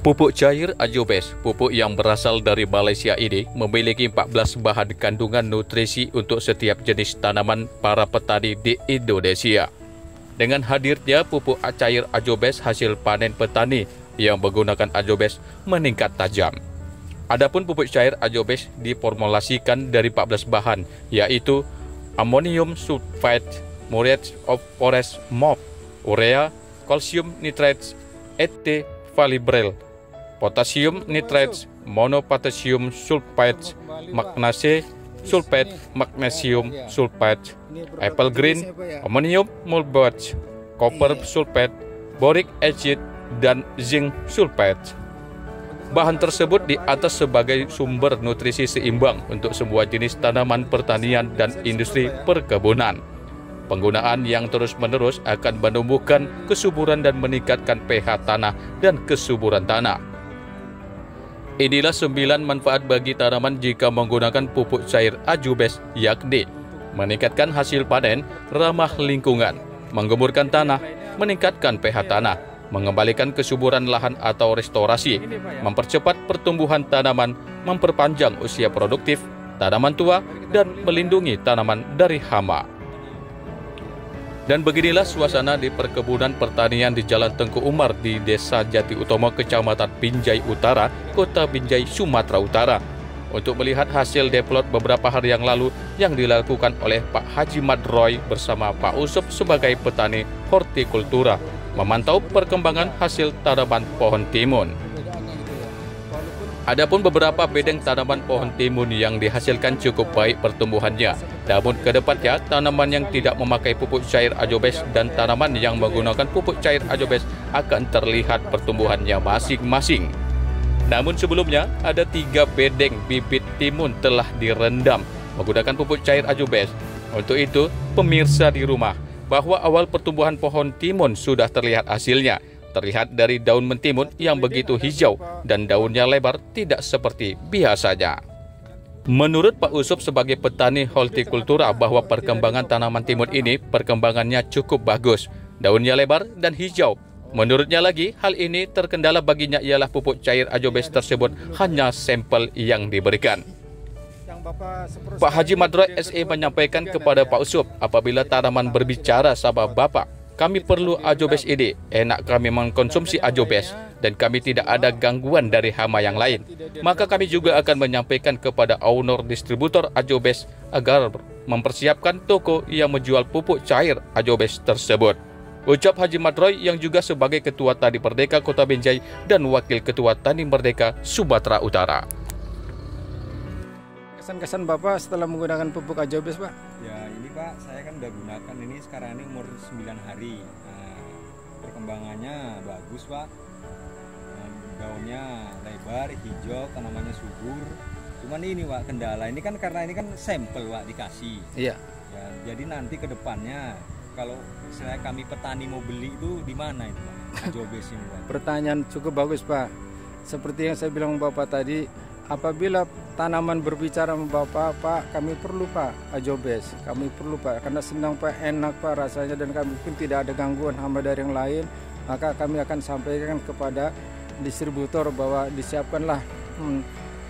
Pupuk cair Ajobes, pupuk yang berasal dari Malaysia ini memiliki 14 bahan kandungan nutrisi untuk setiap jenis tanaman para petani di Indonesia. Dengan hadirnya pupuk cair Ajobes, hasil panen petani yang menggunakan Ajobes meningkat tajam. Adapun pupuk cair Ajobes diformulasikan dari 14 bahan, yaitu amonium sulfate, muriate of forest mob, urea, calcium nitrate, ET Falibrel, potassium nitrate, monopotassium sulfate, magnesium sulfate, magnesium sulfate, apple green, ammonium mulbate, copper sulfate, boric acid, dan zinc sulfate. Bahan tersebut di atas sebagai sumber nutrisi seimbang untuk semua jenis tanaman pertanian dan industri perkebunan. Penggunaan yang terus-menerus akan menumbuhkan kesuburan dan meningkatkan pH tanah dan kesuburan tanah. Inilah 9 manfaat bagi tanaman jika menggunakan pupuk cair Ajobes, yakni meningkatkan hasil panen, ramah lingkungan, menggemburkan tanah, meningkatkan pH tanah, mengembalikan kesuburan lahan atau restorasi, mempercepat pertumbuhan tanaman, memperpanjang usia produktif tanaman tua, dan melindungi tanaman dari hama. Dan beginilah suasana di perkebunan pertanian di Jalan Tengku Umar di Desa Jati Utomo, Kecamatan Binjai Utara, Kota Binjai, Sumatera Utara, untuk melihat hasil deplot beberapa hari yang lalu yang dilakukan oleh Pak Haji Madroy bersama Pak Usup sebagai petani hortikultura, memantau perkembangan hasil tanaman pohon timun. Adapun beberapa bedeng tanaman pohon timun yang dihasilkan cukup baik pertumbuhannya. Namun ke depannya, tanaman yang tidak memakai pupuk cair Ajobes dan tanaman yang menggunakan pupuk cair Ajobes akan terlihat pertumbuhannya masing-masing. Namun sebelumnya, ada 3 bedeng bibit timun telah direndam menggunakan pupuk cair Ajobes. Untuk itu, pemirsa di rumah, bahwa awal pertumbuhan pohon timun sudah terlihat hasilnya. Terlihat dari daun mentimun yang begitu hijau dan daunnya lebar, tidak seperti biasanya. Menurut Pak Usup sebagai petani hortikultura bahwa perkembangan tanaman timun ini perkembangannya cukup bagus, daunnya lebar dan hijau. Menurutnya lagi, hal ini terkendala baginya ialah pupuk cair Ajobes tersebut hanya sampel yang diberikan. Pak Haji Madroy SE menyampaikan kepada Pak Usup, apabila tanaman berbicara sama Bapak, kami perlu Ajobes ini, enak kami mengkonsumsi Ajobes, dan kami tidak ada gangguan dari hama yang lain. Maka kami juga akan menyampaikan kepada owner distributor Ajobes agar mempersiapkan toko yang menjual pupuk cair Ajobes tersebut. Ucap Haji Madroy yang juga sebagai Ketua Tani Merdeka Kota Binjai dan Wakil Ketua Tani Merdeka Sumatera Utara. Kesan-kesan Bapak setelah menggunakan pupuk Ajobes, Pak? Ya ini Pak, saya kan udah gunakan ini sekarang ini umur 9 hari. Perkembangannya bagus Pak. Daunnya lebar, hijau, tanamannya subur. Cuman ini Pak, kendala ini kan karena ini kan sampel Pak dikasih. Iya. Ya, jadi nanti ke depannya kalau misalnya kami petani mau beli itu di mana itu Pak? Ajobes ini Pak. Pertanyaan cukup bagus Pak. Seperti yang saya bilang Bapak tadi, apabila tanaman berbicara sama Bapak, Pak, kami perlu Pak Ajobes, kami perlu Pak, karena senang Pak, enak Pak rasanya, dan kami pun tidak ada gangguan hama dari yang lain, maka kami akan sampaikan kepada distributor bahwa disiapkanlah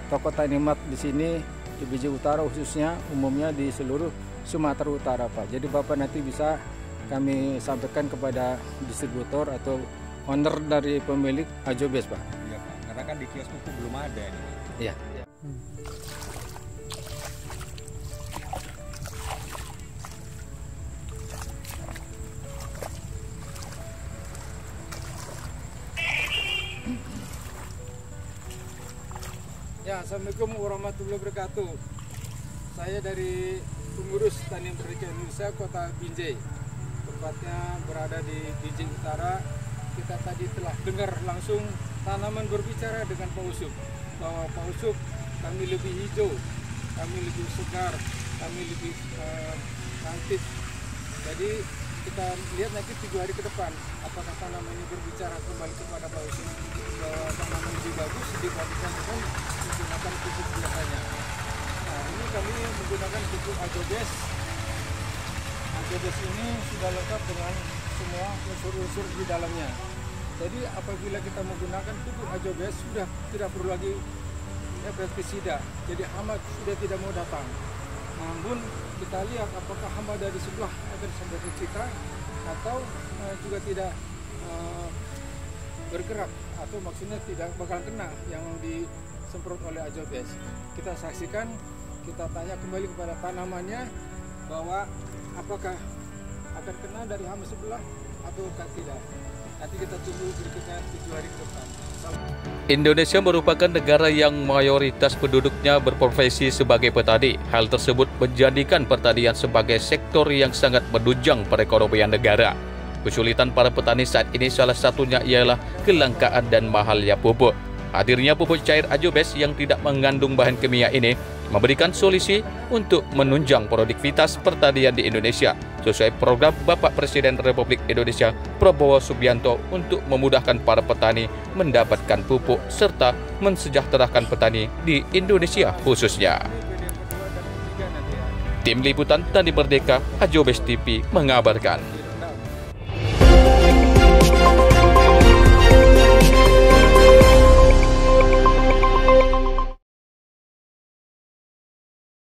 toko Tani Mart di sini di Binjai Utara, khususnya umumnya di seluruh Sumatera Utara Pak. Jadi Bapak nanti bisa kami sampaikan kepada distributor atau owner dari pemilik Ajobes Pak. Iya Pak, karena kan di kios pupuk belum ada ini. Iya. Ya, Assalamualaikum warahmatullahi wabarakatuh. Saya dari pengurus Tani Merdeka Indonesia Kota Binjai, tempatnya berada di Binjai Utara. Kita tadi telah dengar langsung tanaman berbicara dengan Pak Usup, bahwa Pak Usup, kami lebih hijau, kami lebih segar, kami lebih cantik. Jadi kita lihat nanti 7 hari ke depan apakah tanaman ini berbicara kembali kepada Pak Usup bahwa tanaman lebih bagus dibandingkan dengan menggunakan pupuk biasanya. Nah, ini kami menggunakan pupuk Ajobes. Ajobes ini sudah lengkap dengan semua unsur-unsur di dalamnya. Jadi apabila kita menggunakan pupuk Ajobes sudah tidak perlu lagi pestisida, jadi hama sudah tidak mau datang. Namun kita lihat apakah hama dari sebelah akan sampai ke kita atau juga tidak bergerak, atau maksudnya tidak bakal kena yang disemprot oleh Ajobes. Kita saksikan, kita tanya kembali kepada tanamannya bahwa apakah akan kena dari hama sebelah atau tidak. Nanti kita tunggu berikutnya 7 hari ke depan. Indonesia merupakan negara yang mayoritas penduduknya berprofesi sebagai petani. Hal tersebut menjadikan pertanian sebagai sektor yang sangat menunjang perekonomian negara. Kesulitan para petani saat ini salah satunya ialah kelangkaan dan mahalnya pupuk. Hadirnya pupuk cair Ajobes yang tidak mengandung bahan kimia ini memberikan solusi untuk menunjang produktivitas pertanian di Indonesia sesuai program Bapak Presiden Republik Indonesia Prabowo Subianto untuk memudahkan para petani mendapatkan pupuk serta mensejahterakan petani di Indonesia khususnya. Tim Liputan Tani Merdeka, Ajobes TV mengabarkan.